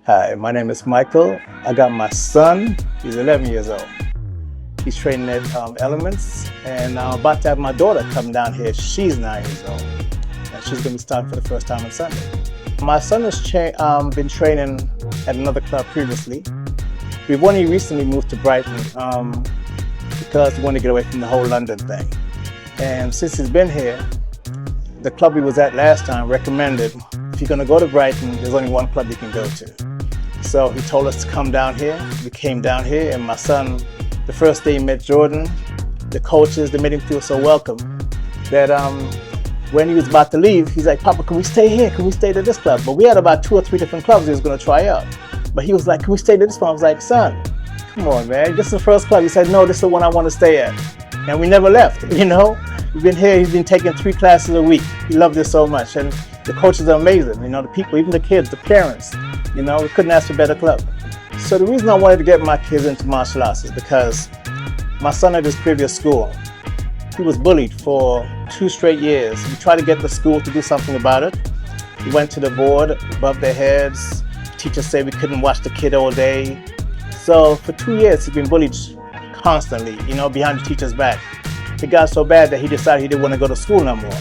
Hi, my name is Michael. I got my son. He's 11 years old. He's training at Elements, and I'm about to have my daughter come down here. She's 9 years old, and she's going to be starting for the first time on Sunday. My son has been training at another club previously. We've only recently moved to Brighton because we want to get away from the whole London thing. And since he's been here, the club he was at last time recommended, if you're going to go to Brighton, there's only one club you can go to. So he told us to come down here. We came down here, and my son, the first day he met Jordan, the coaches, they made him feel so welcome that when he was about to leave, he's like, "Papa, can we stay here? Can we stay to this club?" But we had about 2 or 3 different clubs he was going to try out. But he was like, "Can we stay to this one?" I was like, "Son, come on, man. This is the first club." He said, "No, this is the one I want to stay at." And we never left, you know. We've been here, he's been taking 3 classes a week. He loved it so much. And the coaches are amazing, you know, the people, even the kids, the parents, you know, we couldn't ask for a better club. So the reason I wanted to get my kids into martial arts is because my son at his previous school, he was bullied for 2 straight years. We tried to get the school to do something about it. We went to the board, above their heads. Teachers said we couldn't watch the kid all day. So for 2 years, he's been bullied constantly, you know, behind the teacher's back. It got so bad that he decided he didn't want to go to school no more.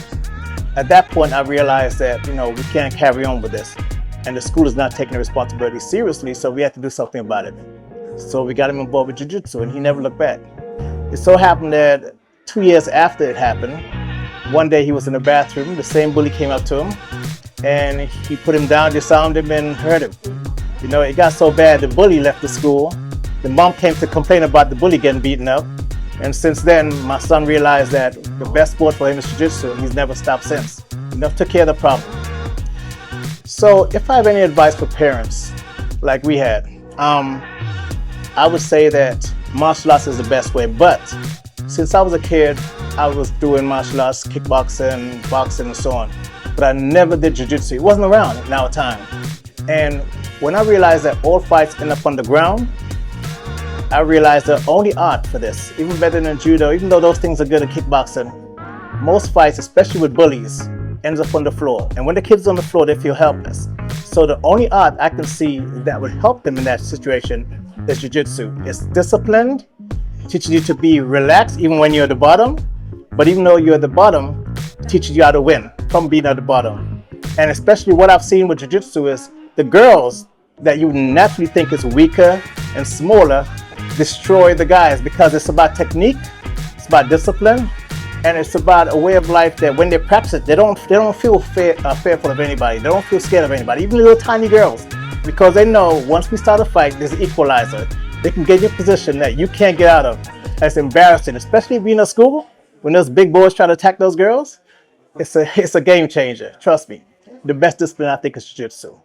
At that point, I realized that, you know, we can't carry on with this. And the school is not taking the responsibility seriously, so we had to do something about it. So we got him on board with jiu-jitsu, and he never looked back. It so happened that 2 years after it happened, one day he was in the bathroom, the same bully came up to him, and he put him down, disarmed him, and hurt him. You know, it got so bad, the bully left the school. The mom came to complain about the bully getting beaten up. And since then, my son realized that the best sport for him is jiu-jitsu, and he's never stopped since. Enough took care of the problem. So if I have any advice for parents, like we had, I would say that martial arts is the best way. But since I was a kid, I was doing martial arts, kickboxing, boxing, and so on. But I never did jiu-jitsu. It wasn't around in our time. And when I realized that all fights end up on the ground, I realized the only art for this, even better than judo, even though those things are good at kickboxing, most fights, especially with bullies, ends up on the floor. And when the kid's on the floor, they feel helpless. So the only art I can see that would help them in that situation is jiu-jitsu. It's disciplined, teaches you to be relaxed even when you're at the bottom, but even though you're at the bottom, it teaches you how to win from being at the bottom. And especially what I've seen with jiu-jitsu is the girls that you naturally think is weaker and smaller destroy the guys, because it's about technique, it's about discipline, and it's about a way of life that when they practice it, they don't feel fearful of anybody. They don't feel scared of anybody, even little tiny girls, because they know once we start a fight, there's an equalizer. They can get you in a position that you can't get out of. That's embarrassing, especially being in school when those big boys try to attack those girls. It's a game changer. Trust me. The best discipline I think is jiu-jitsu.